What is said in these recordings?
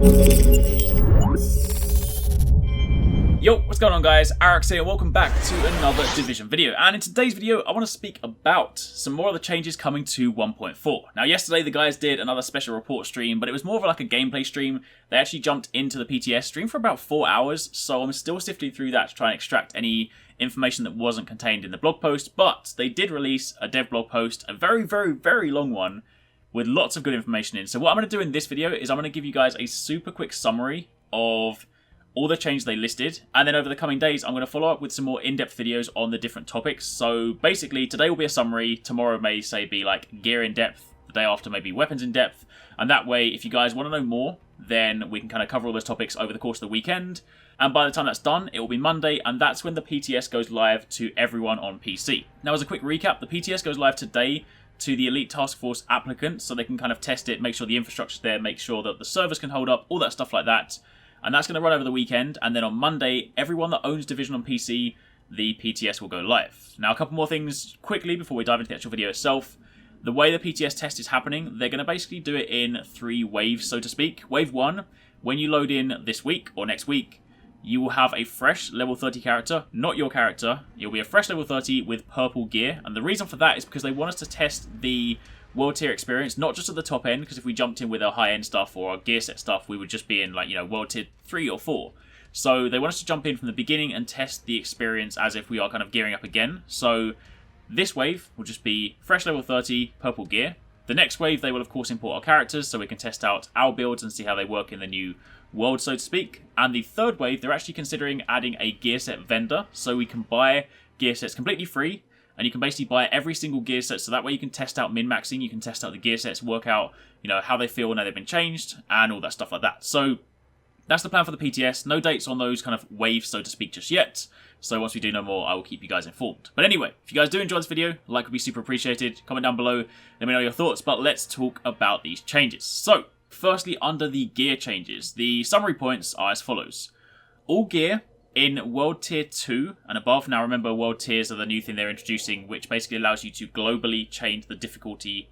Yo, what's going on guys? Arekkz here, welcome back to another Division video, and in today's video I want to speak about some more of the changes coming to 1.4. Now yesterday the guys did another special report stream, but it was more of like a gameplay stream. They actually jumped into the PTS stream for about 4 hours, so I'm still sifting through that to try and extract any information that wasn't contained in the blog post, but they did release a dev blog post, a very long one, with lots of good information in. So what I'm going to do in this video is I'm going to give you guys a super quick summary of all the changes they listed, and then over the coming days I'm going to follow up with some more in-depth videos on the different topics. So basically today will be a summary, tomorrow may say be like gear in depth, the day after maybe weapons in depth, and that way if you guys want to know more then we can kind of cover all those topics over the course of the weekend. And by the time that's done, it will be Monday, and that's when the PTS goes live to everyone on PC. Now as a quick recap, the PTS goes live today to the Elite Task Force applicants, so they can kind of test it, make sure the infrastructure's there, make sure that the servers can hold up, all that stuff like that. And that's going to run over the weekend, and then on Monday, everyone that owns Division on PC, the PTS will go live. Now, a couple more things quickly before we dive into the actual video itself. The way the PTS test is happening, they're going to basically do it in 3 waves, so to speak. Wave 1, when you load in this week or next week, you will have a fresh level 30 character, not your character. You'll be a fresh level 30 with purple gear, and the reason for that is because they want us to test the world tier experience, not just at the top end, because if we jumped in with our high end stuff or our gear set stuff, we would just be in like, you know, world tier 3 or 4. So they want us to jump in from the beginning and test the experience as if we are kind of gearing up again. So this wave will just be fresh level 30, purple gear. The next wave, they will of course import our characters so we can test out our builds and see how they work in the new world, so to speak. And the third wave, they're actually considering adding a gear set vendor, so we can buy gear sets completely free. And you can basically buy every single gear set, so that way you can test out min-maxing, you can test out the gear sets, work out, you know, how they feel now they've been changed, and all that stuff like that. So that's the plan for the PTS. No dates on those kind of waves, so to speak, just yet. So once we do know more, I will keep you guys informed. But anyway, if you guys do enjoy this video, a like would be super appreciated. Comment down below, let me know your thoughts, but let's talk about these changes. So, firstly, under the gear changes, the summary points are as follows. All gear in World Tier 2 and above. Now remember, World Tiers are the new thing they're introducing, which basically allows you to globally change the difficulty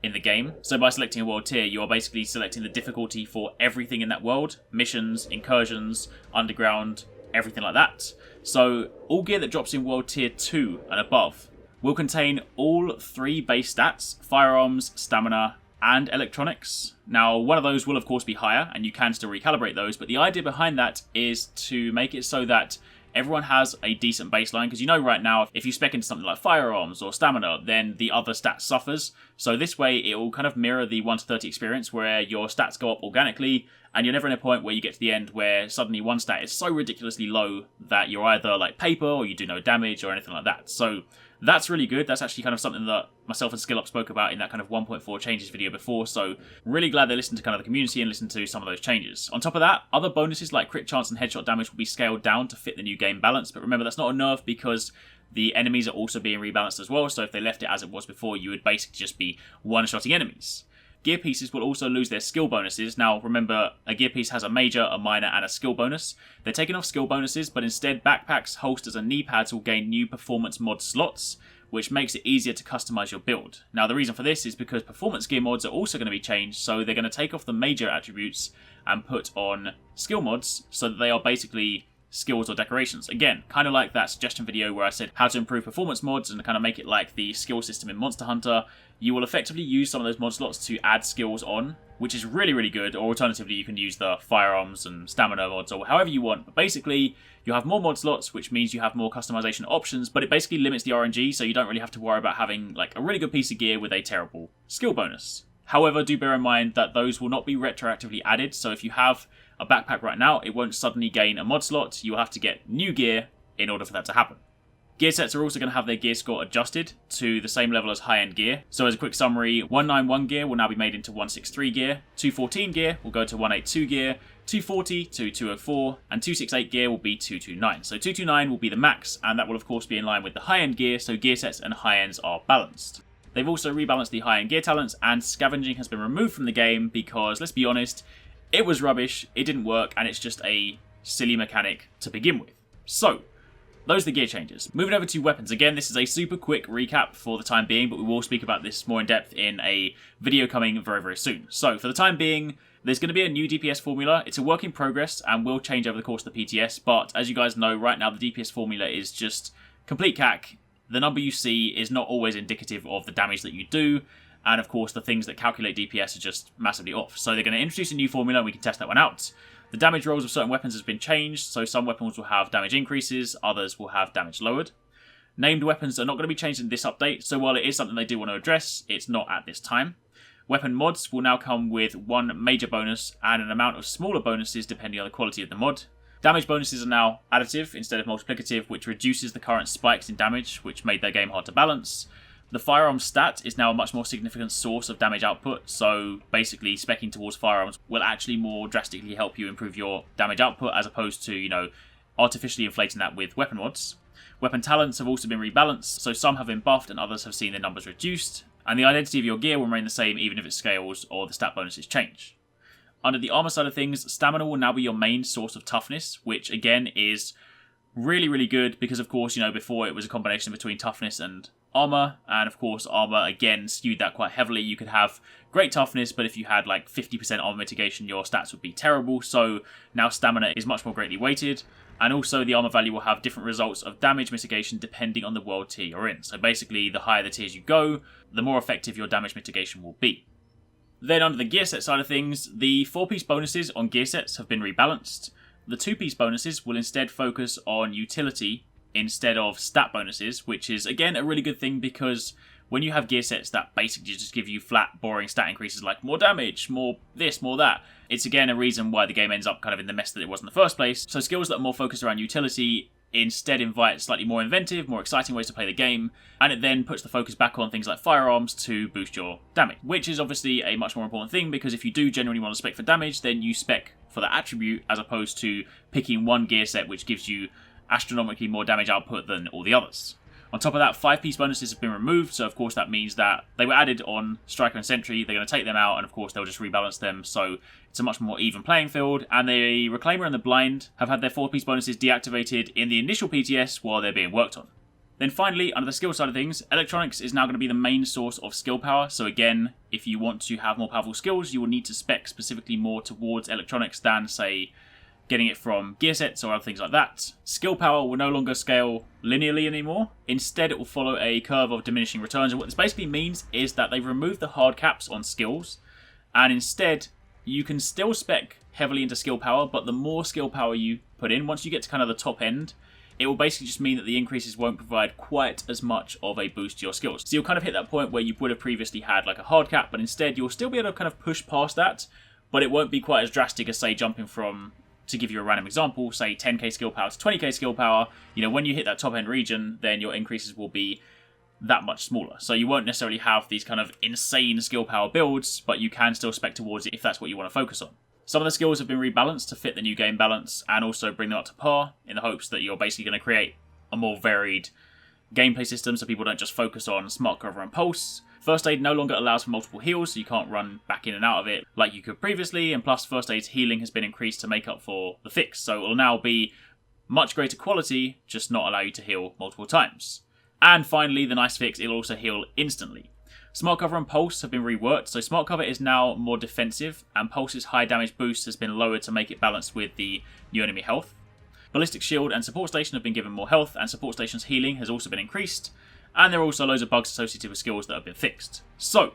in the game. So by selecting a World Tier, you are basically selecting the difficulty for everything in that world. Missions, incursions, underground, everything like that. So all gear that drops in World Tier 2 and above will contain all 3 base stats: firearms, stamina, and electronics. Now, one of those will of course be higher, and you can still recalibrate those, but the idea behind that is to make it so that everyone has a decent baseline, because you know right now, if you spec into something like firearms or stamina, then the other stat suffers. So this way, it will kind of mirror the 1 to 30 experience, where your stats go up organically, and you're never in a point where you get to the end where suddenly one stat is so ridiculously low that you're either like paper, or you do no damage, or anything like that. So that's really good. That's actually kind of something that myself and SkillUp spoke about in that kind of 1.4 changes video before, so really glad they listened to kind of the community and listened to some of those changes. On top of that, other bonuses like crit chance and headshot damage will be scaled down to fit the new game balance, but remember that's not a nerf because the enemies are also being rebalanced as well, so if they left it as it was before, you would basically just be one-shotting enemies. Gear pieces will also lose their skill bonuses. Now remember, a gear piece has a major, a minor, and a skill bonus. They're taking off skill bonuses, but instead backpacks, holsters, and knee pads will gain new performance mod slots, which makes it easier to customize your build. Now the reason for this is because performance gear mods are also going to be changed, so they're going to take off the major attributes and put on skill mods, so that they are basically skills or decorations. Again, kind of like that suggestion video where I said how to improve performance mods and kind of make it like the skill system in Monster Hunter. You will effectively use some of those mod slots to add skills on, which is really good, or alternatively you can use the firearms and stamina mods or however you want. But basically, you have more mod slots, which means you have more customization options, but it basically limits the RNG, so you don't really have to worry about having like a really good piece of gear with a terrible skill bonus. However, do bear in mind that those will not be retroactively added, so if you have a backpack right now, it won't suddenly gain a mod slot. You'll have to get new gear in order for that to happen. Gear sets are also going to have their gear score adjusted to the same level as high-end gear. So as a quick summary, 191 gear will now be made into 163 gear, 214 gear will go to 182 gear, 240 to 204, and 268 gear will be 229. So 229 will be the max, and that will of course be in line with the high-end gear, so gear sets and high-ends are balanced. They've also rebalanced the high-end gear talents, and scavenging has been removed from the game because, let's be honest, it was rubbish, it didn't work, and it's just a silly mechanic to begin with. So, those are the gear changes. Moving over to weapons. Again, this is a super quick recap for the time being, but we will speak about this more in depth in a video coming very, very soon. So for the time being, there's going to be a new DPS formula. It's a work in progress and will change over the course of the PTS, but as you guys know, right now the DPS formula is just complete cack. The number you see is not always indicative of the damage that you do, and of course the things that calculate DPS are just massively off. So they're going to introduce a new formula and we can test that one out. The damage rolls of certain weapons has been changed, so some weapons will have damage increases, others will have damage lowered. Named weapons are not going to be changed in this update, so while it is something they do want to address, it's not at this time. Weapon mods will now come with one major bonus and an amount of smaller bonuses depending on the quality of the mod. Damage bonuses are now additive instead of multiplicative, which reduces the current spikes in damage, which made their game hard to balance. The firearm stat is now a much more significant source of damage output, so basically speccing towards firearms will actually more drastically help you improve your damage output as opposed to, artificially inflating that with weapon mods. Weapon talents have also been rebalanced, so some have been buffed and others have seen their numbers reduced, and the identity of your gear will remain the same even if it scales or the stat bonuses change. Under the armor side of things, stamina will now be your main source of toughness, which again is really, really good because of course, before it was a combination between toughness and armor, and of course armor again skewed that quite heavily. You could have great toughness, but if you had like 50% armor mitigation, your stats would be terrible. So now stamina is much more greatly weighted, and also the armor value will have different results of damage mitigation depending on the world tier you're in. So basically the higher the tiers you go, the more effective your damage mitigation will be. Then under the gear set side of things, the 4-piece bonuses on gear sets have been rebalanced. The 2-piece bonuses will instead focus on utility instead of stat bonuses, which is again a really good thing because when you have gear sets that basically just give you flat, boring stat increases like more damage, more this, more that, it's again a reason why the game ends up kind of in the mess that it was in the first place. So skills that are more focused around utility instead invite slightly more inventive, more exciting ways to play the game, and it then puts the focus back on things like firearms to boost your damage, which is obviously a much more important thing because if you do genuinely want to spec for damage, then you spec for that attribute as opposed to picking one gear set which gives you astronomically more damage output than all the others. On top of that, 5-piece bonuses have been removed, so of course that means that they were added on Striker and Sentry, they're going to take them out, and of course they'll just rebalance them, so it's a much more even playing field, and the Reclaimer and the Blind have had their 4-piece bonuses deactivated in the initial PTS while they're being worked on. Then finally, under the skill side of things, electronics is now going to be the main source of skill power, so again, if you want to have more powerful skills, you will need to spec specifically more towards electronics than, say, getting it from gear sets or other things like that. Skill power will no longer scale linearly anymore. Instead, it will follow a curve of diminishing returns. And what this basically means is that they've removed the hard caps on skills. And instead, you can still spec heavily into skill power, but the more skill power you put in, once you get to kind of the top end, it will basically just mean that the increases won't provide quite as much of a boost to your skills. So you'll kind of hit that point where you would have previously had like a hard cap, but instead you'll still be able to kind of push past that, but it won't be quite as drastic as, say, jumping from, to give you a random example, say 10k skill power to 20k skill power. When you hit that top end region, then your increases will be that much smaller. So you won't necessarily have these kind of insane skill power builds, but you can still spec towards it if that's what you want to focus on. Some of the skills have been rebalanced to fit the new game balance and also bring them up to par in the hopes that you're basically going to create a more varied gameplay system so people don't just focus on Smart Cover and Pulse. First Aid no longer allows for multiple heals, so you can't run back in and out of it like you could previously, and plus First Aid's healing has been increased to make up for the fix, so it will now be much greater quality, just not allow you to heal multiple times. And finally, the nice fix, it'll also heal instantly. Smart Cover and Pulse have been reworked, so Smart Cover is now more defensive, and Pulse's high damage boost has been lowered to make it balanced with the new enemy health. Ballistic Shield and Support Station have been given more health, and Support Station's healing has also been increased. And there are also loads of bugs associated with skills that have been fixed. So,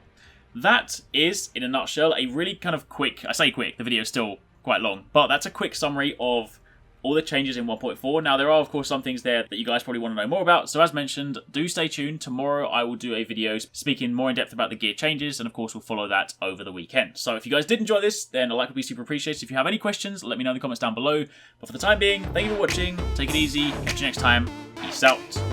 that is, in a nutshell, a really kind of quick, I say quick, the video is still quite long, but that's a quick summary of all the changes in 1.4. Now, there are, of course, some things there that you guys probably want to know more about, so as mentioned, do stay tuned. Tomorrow, I will do a video speaking more in depth about the gear changes, and of course, we'll follow that over the weekend. So, if you guys did enjoy this, then a like would be super appreciated. If you have any questions, let me know in the comments down below. But for the time being, thank you for watching, take it easy, catch you next time, peace out.